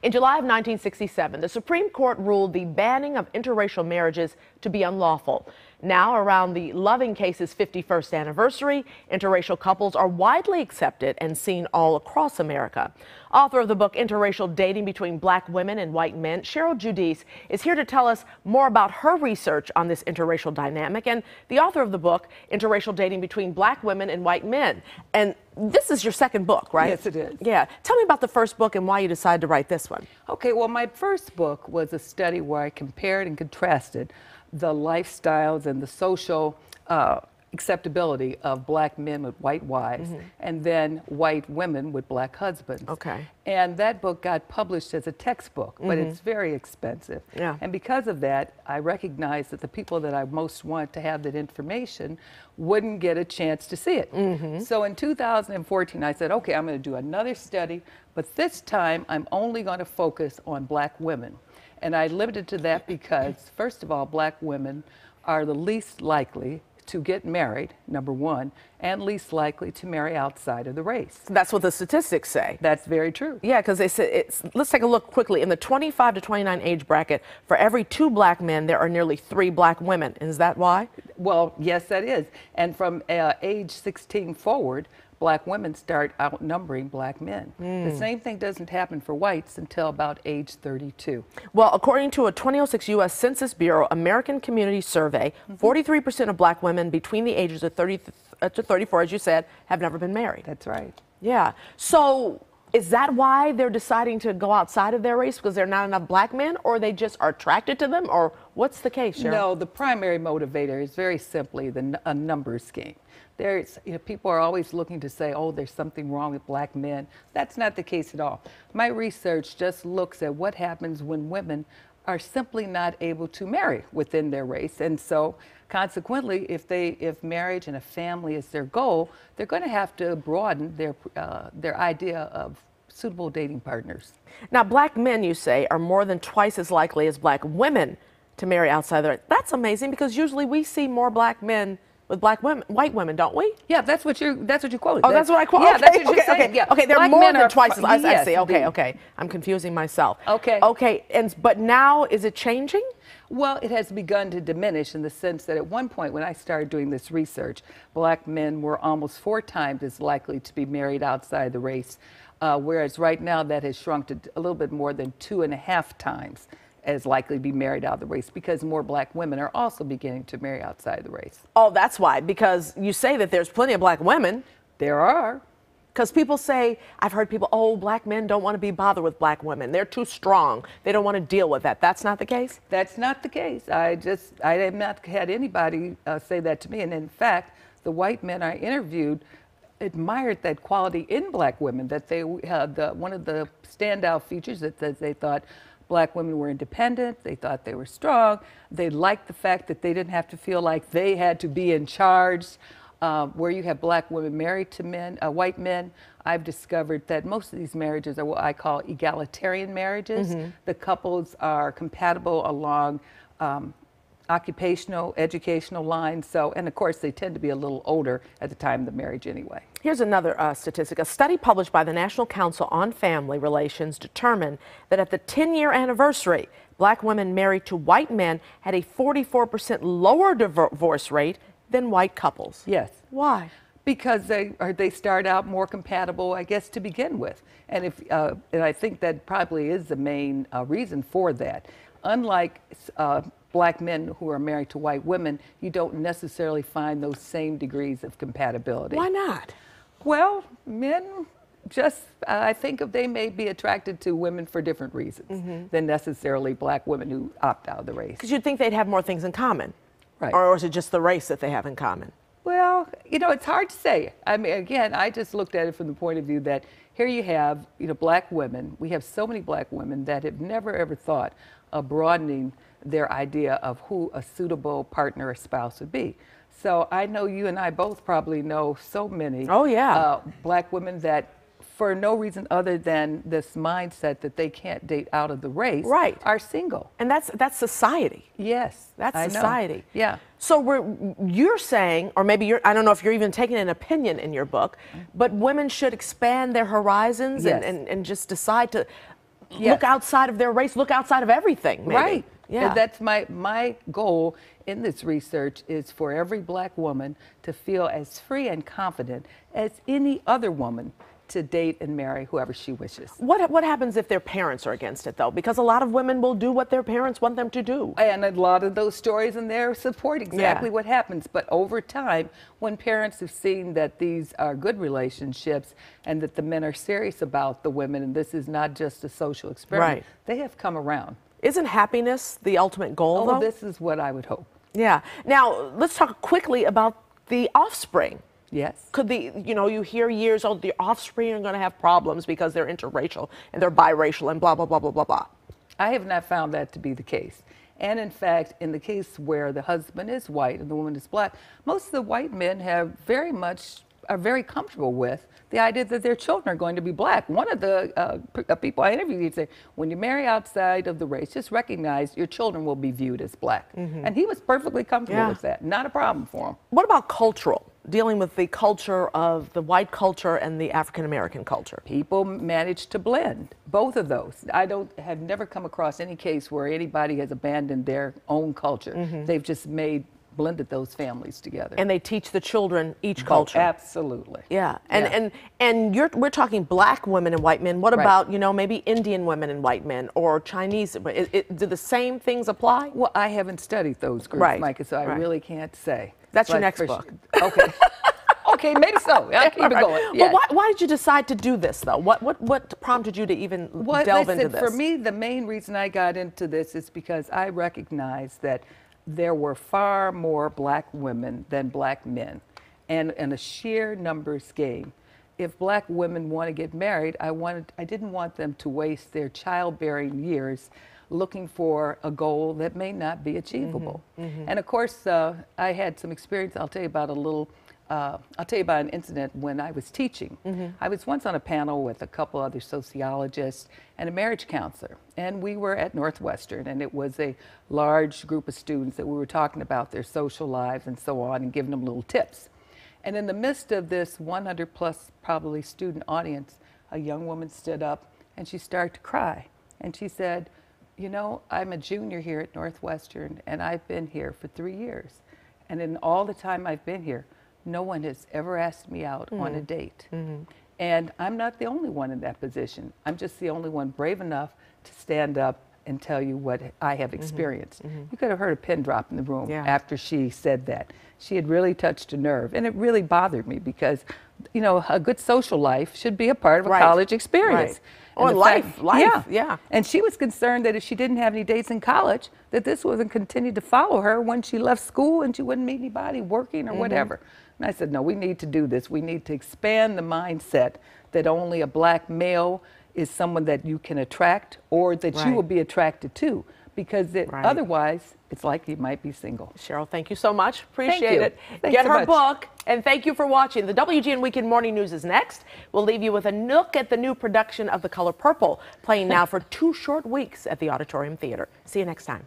In July of 1967, the Supreme Court ruled the banning of interracial marriages to be unlawful. Now, around the Loving case's 51st anniversary, interracial couples are widely accepted and seen all across America. Author of the book Interracial Dating Between Black Women and White Men, Cheryl Judice is here to tell us more about her research on this interracial dynamic, and the author of the book Interracial Dating Between Black Women and White Men. And this is your second book, right? Yes, it is. Yeah. Tell me about the first book and why you decided to write this one. Okay, well, my first book was a study where I compared and contrasted the lifestyles and the social acceptability of black men with white wives and then white women with black husbands. Okay. And that book got published as a textbook, but it's very expensive. Yeah. And because of that, I recognized that the people that I most want to have that information wouldn't get a chance to see it. So in 2014, I said, okay, I'm going to do another study, but this time I'm only going to focus on black women. And I limited to that because, first of all, black women are the least likely to get married, number one, and least likely to marry outside of the race. That's what the statistics say. That's very true. Yeah, because they said, let's take a look quickly. In the 25 to 29 age bracket, for every 2 black men, there are nearly 3 black women. Is that why? Well, yes, that is. And from age 16 forward, black women start outnumbering black men. The same thing doesn't happen for whites until about age 32. Well, according to a 2006 U.S. Census Bureau American Community Survey, 43% of black women between the ages of 30 to 34, as you said, have never been married. That's right. Yeah. So is that why they're deciding to go outside of their race, because there are not enough black men, or they just are attracted to them, or what's the case, Cheryl? No, the primary motivator is very simply a numbers game. People are always looking to say, oh, there's something wrong with black men. That's not the case at all. My research just looks at what happens when women are simply not able to marry within their race. And so consequently, if marriage and a family is their goal, they're going to have to broaden their idea of suitable dating partners. Now, black men, you say, are more than twice as likely as black women to marry outside their race. That's amazing, because usually we see more black men with white women, don't we? Yeah, that's what you quoted. Oh, that's what I quoted. Yeah, okay, that's what you're saying. Okay, Yeah. okay, they're Black more men than are twice as I yes, see. Okay, indeed. okay, I'm confusing myself. Okay. Okay, but now is it changing? Well, it has begun to diminish in the sense that at one point when I started doing this research, black men were almost 4 times as likely to be married outside the race, whereas right now that has shrunk to a little bit more than 2.5 times as likely to be married out of the race, because more black women are also beginning to marry outside the race. Oh, that's why, because you say that there's plenty of black women. There are. Because people say, I've heard people, oh, black men don't want to be bothered with black women. They're too strong. They don't want to deal with that. That's not the case? That's not the case. I have not had anybody say that to me. And in fact, the white men I interviewed admired that quality in black women, that they had one of the standout features that they thought black women were independent, they thought they were strong, they liked the fact that they didn't have to feel like they had to be in charge. Where you have black women married to white men, I've discovered that most of these marriages are what I call egalitarian marriages. The couples are compatible along occupational, educational lines. And of course, they tend to be a little older at the time of the marriage anyway. Here's another statistic. A study published by the National Council on Family Relations determined that at the 10-year anniversary, black women married to white men had a 44% lower divorce rate than white couples. Yes. Why? Because they start out more compatible, I guess, to begin with. And and I think that probably is the main reason for that. Unlike black men who are married to white women, you don't necessarily find those same degrees of compatibility. Why not? Well, men just, I think they may be attracted to women for different reasons than necessarily black women who opt out of the race. Because you'd think they'd have more things in common. Right. Or is it just the race that they have in common? Well, it's hard to say. I mean, again, I just looked at it from the point of view that here you have, black women. We have so many black women that have never, ever thought of broadening their idea of who a suitable partner or spouse would be. So I know you and I both probably know so many black women that for no reason other than this mindset that they can't date out of the race, are single. And that's society. Yes, that's I society. Know. Yeah. So you're saying, or maybe I don't know if you're even taking an opinion in your book, but women should expand their horizons and just decide to look outside of their race, look outside of everything. Maybe. Right. Yeah. And that's my goal in this research is for every black woman to feel as free and confident as any other woman to date and marry whoever she wishes. What happens if their parents are against it, though? Because a lot of women will do what their parents want them to do. And a lot of those stories in there support exactly what happens. But over time, when parents have seen that these are good relationships and that the men are serious about the women and this is not just a social experiment, they have come around. Isn't happiness the ultimate goal, though? This is what I would hope. Yeah. Now, let's talk quickly about the offspring. Yes. Could you hear years old, the offspring are going to have problems because they're interracial and they're biracial and blah, blah, blah, blah, blah, blah. I have not found that to be the case. And in fact, in the case where the husband is white and the woman is black, most of the white men are very comfortable with the idea that their children are going to be black. One of the people I interviewed, he'd say, when you marry outside of the race, just recognize your children will be viewed as black. And he was perfectly comfortable with that. Not a problem for him. What about cultural? Dealing with the culture of the white culture and the African American culture? People manage to blend both of those. I have never come across any case where anybody has abandoned their own culture. They've just blended those families together. And they teach the children each culture. Absolutely. Yeah. And we're talking black women and white men. What about, maybe Indian women and white men or Chinese? Do the same things apply? Well, I haven't studied those groups, Micah, so I really can't say. That's your next book. Okay. Okay, maybe so. I'll keep it going. Yeah. Well, why did you decide to do this, though? What prompted you to even delve into this? For me, the main reason I got into this is because I recognized that there were far more black women than black men, and in a sheer numbers game. If black women want to get married, I didn't want them to waste their childbearing years looking for a goal that may not be achievable. And of course, I had some experience. I'll tell you about an incident when I was teaching. I was once on a panel with a couple other sociologists and a marriage counselor, and we were at Northwestern, and it was a large group of students that we were talking about their social lives and so on and giving them little tips. And in the midst of this 100+ probably student audience, a young woman stood up and she started to cry, and she said, I'm a junior here at Northwestern, and I've been here for 3 years. And in all the time I've been here, no one has ever asked me out on a date. And I'm not the only one in that position. I'm just the only one brave enough to stand up and tell you what I have experienced. You could have heard a pin drop in the room after she said that. She had really touched a nerve, and it really bothered me because, a good social life should be a part of a college experience. Or life. Yeah. And she was concerned that if she didn't have any dates in college, that this wasn't continue to follow her when she left school and she wouldn't meet anybody working or whatever. And I said, no, we need to do this. We need to expand the mindset that only a black male is someone that you can attract or that you will be attracted to, because otherwise it's like you might be single. Cheryl, thank you so much. Appreciate it. Get her book, and thank you for watching. The WGN Weekend Morning News is next. We'll leave you with a look at the new production of The Color Purple, playing now for 2 short weeks at the Auditorium Theater. See you next time.